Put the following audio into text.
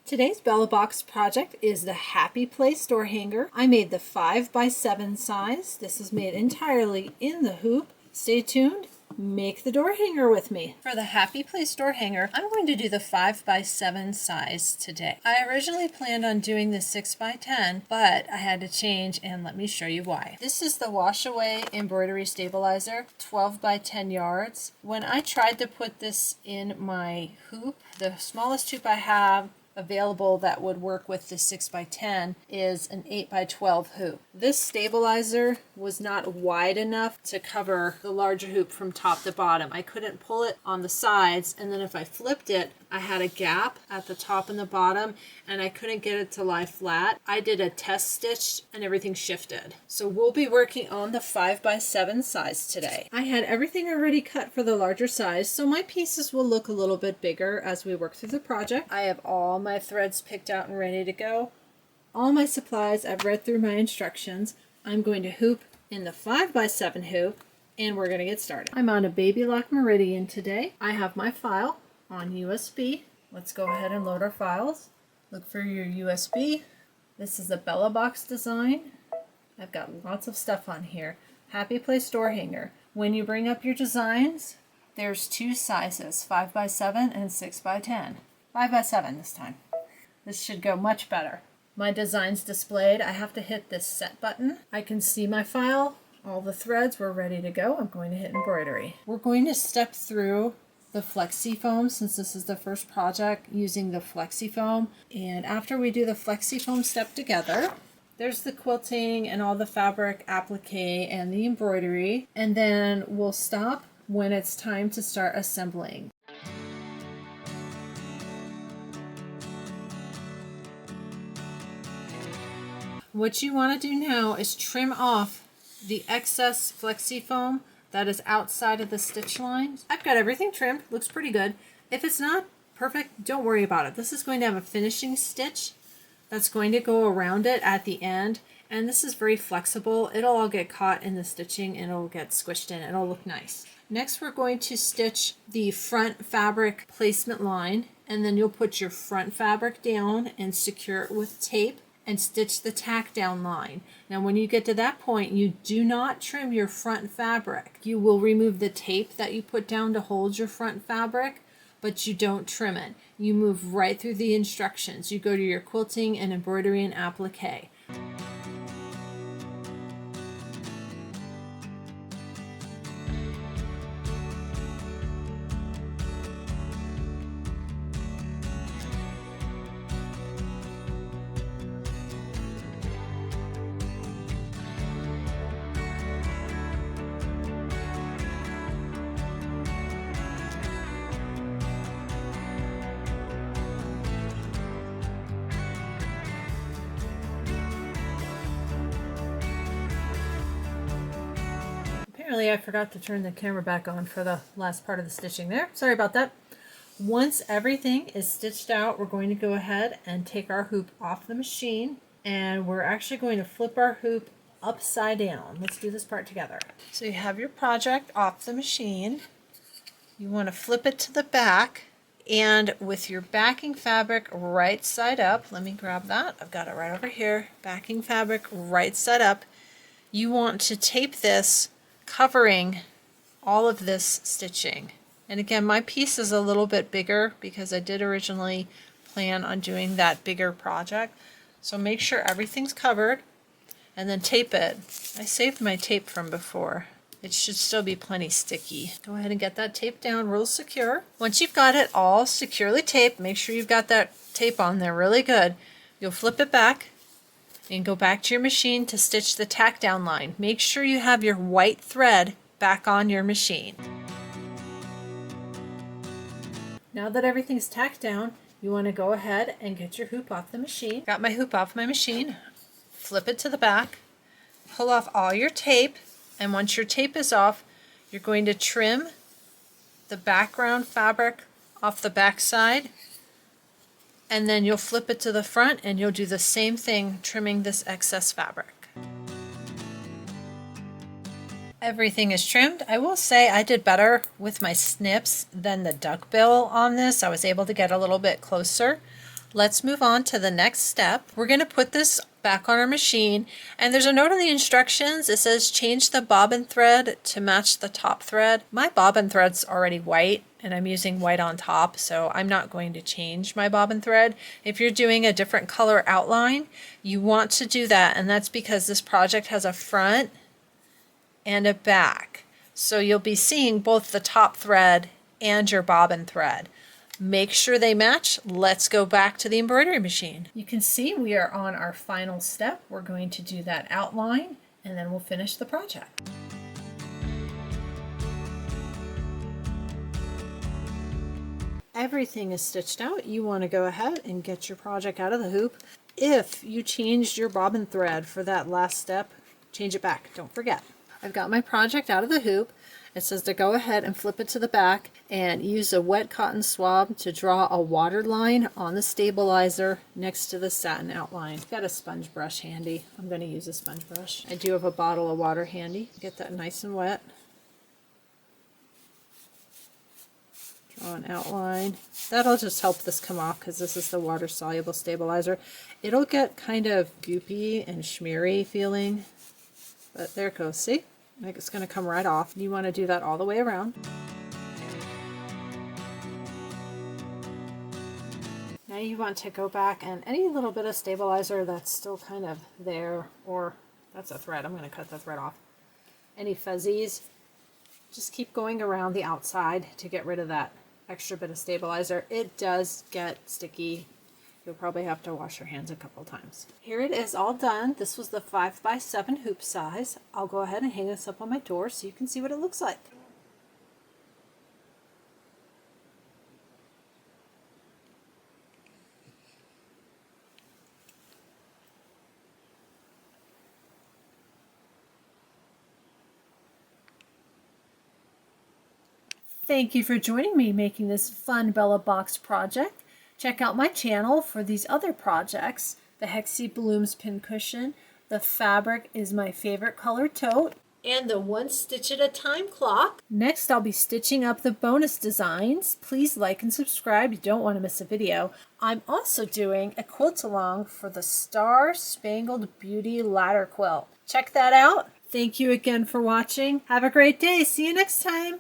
Today's Bella Box project is the Happy Place door hanger. I made the 5x7 size. This is made entirely in the hoop. Stay tuned. Make the door hanger with me. For the Happy Place door hanger, I'm going to do the 5x7 size today. I originally planned on doing the 6x10, but I had to change, and let me show you why. This is the wash away embroidery stabilizer, 12x10 yards. When I tried to put this in my hoop, the smallest hoop I have available that would work with the 6x10 is an 8x12 hoop. This stabilizer was not wide enough to cover the larger hoop from top to bottom. I couldn't pull it on the sides, and then if I flipped it, I had a gap at the top and the bottom, and I couldn't get it to lie flat. I did a test stitch and everything shifted. So we'll be working on the 5x7 size today. I had everything already cut for the larger size, so my pieces will look a little bit bigger as we work through the project. I have all my threads picked out and ready to go. All my supplies, I've read through my instructions. I'm going to hoop in the 5x7 hoop, and we're going to get started. I'm on a baby lock meridian today. I have my file on USB. Let's go ahead and load our files. Look for your USB. This is a Bella Box design. I've got lots of stuff on here. Happy Place door hanger. When you bring up your designs, there's two sizes, 5x7 and 6x10. 5x7 this time. This should go much better. My design's displayed. I have to hit this set button. I can see my file. All the threads were ready to go. I'm going to hit embroidery. We're going to step through the flexi foam since this is the first project using the flexi foam. And after we do the flexi foam step together, there's the quilting and all the fabric applique and the embroidery. And then we'll stop when it's time to start assembling. What you want to do now is trim off the excess flexi foam that is outside of the stitch lines. I've got everything trimmed, looks pretty good. If it's not perfect, don't worry about it. This is going to have a finishing stitch that's going to go around it at the end, and this is very flexible. It'll all get caught in the stitching and it'll get squished in. It'll look nice. Next, we're going to stitch the front fabric placement line, and then you'll put your front fabric down and secure it with tape and stitch the tack down line. Now when you get to that point, you do not trim your front fabric. You will remove the tape that you put down to hold your front fabric, but you don't trim it. You move right through the instructions. You go to your quilting and embroidery and applique. Apparently I forgot to turn the camera back on for the last part of the stitching there. Sorry about that. Once everything is stitched out, we're going to go ahead and take our hoop off the machine, and we're actually going to flip our hoop upside down. Let's do this part together. So you have your project off the machine. You want to flip it to the back, and with your backing fabric right side up, let me grab that. I've got it right over here. Backing fabric right side up. You want to tape this covering all of this stitching. And again, my piece is a little bit bigger because I did originally plan on doing that bigger project. So make sure everything's covered and then tape it. I saved my tape from before. It should still be plenty sticky. Go ahead and get that tape down real secure. Once you've got it all securely taped, make sure you've got that tape on there really good. You'll flip it back and go back to your machine to stitch the tack down line. Make sure you have your white thread back on your machine. Now that everything's tacked down, you want to go ahead and get your hoop off the machine. Got my hoop off my machine. Flip it to the back. Pull off all your tape, and once your tape is off, you're going to trim the background fabric off the back side, and then you'll flip it to the front and you'll do the same thing, trimming this excess fabric. Everything is trimmed. I will say I did better with my snips than the duckbill on this. I was able to get a little bit closer. Let's move on to the next step. We're going to put this back on our machine, and there's a note on the instructions. It says change the bobbin thread to match the top thread. My bobbin thread's already white and I'm using white on top, so I'm not going to change my bobbin thread. If you're doing a different color outline, you want to do that, and that's because this project has a front and a back. So you'll be seeing both the top thread and your bobbin thread. Make sure they match. Let's go back to the embroidery machine. You can see we are on our final step. We're going to do that outline and then we'll finish the project. Everything is stitched out. You want to go ahead and get your project out of the hoop. If you changed your bobbin thread for that last step, change it back. Don't forget. I've got my project out of the hoop. It says to go ahead and flip it to the back and use a wet cotton swab to draw a water line on the stabilizer next to the satin outline. Got a sponge brush handy. I'm going to use a sponge brush. I do have a bottle of water handy. Get that nice and wet. Draw an outline. That'll just help this come off because this is the water soluble stabilizer. It'll get kind of goopy and smeary feeling, but there it goes. See? Like it's going to come right off. You want to do that all the way around. Now you want to go back and any little bit of stabilizer that's still kind of there, or that's a thread. I'm going to cut the thread off. Any fuzzies, just keep going around the outside to get rid of that extra bit of stabilizer. It does get sticky. You'll probably have to wash your hands a couple times. Here it is all done. This was the 5x7 hoop size. I'll go ahead and hang this up on my door so you can see what it looks like. Thank you for joining me making this fun Bella box project. Check out my channel for these other projects. The Hexie Blooms pincushion, the fabric is my favorite color tote, and the one stitch at a time clock. Next I'll be stitching up the bonus designs. Please like and subscribe, you don't want to miss a video. I'm also doing a quilt along for the Star Spangled Beauty ladder quilt. Check that out. Thank you again for watching. Have a great day. See you next time.